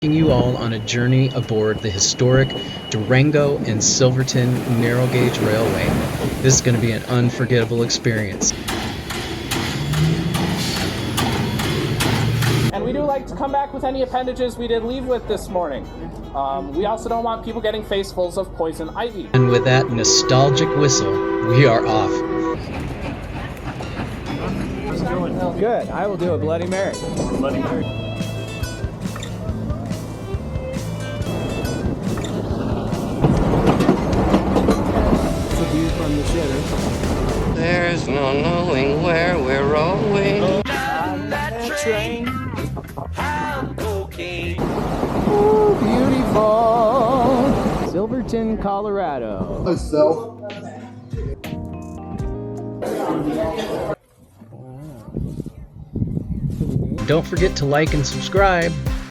Taking you all on a journey aboard the historic Durango and Silverton narrow gauge railway. This is going to be an unforgettable experience. And we do like to come back with any appendages we did leave with this morning. We also don't want people getting facefuls of poison ivy. And with that nostalgic whistle, we are off. Good. I will do a Bloody Mary. Bloody Mary. It's a view from the shitter. There's no knowing where we're rolling. On that train. Ooh, beautiful. Silverton, Colorado. Myself. Don't forget to like and subscribe.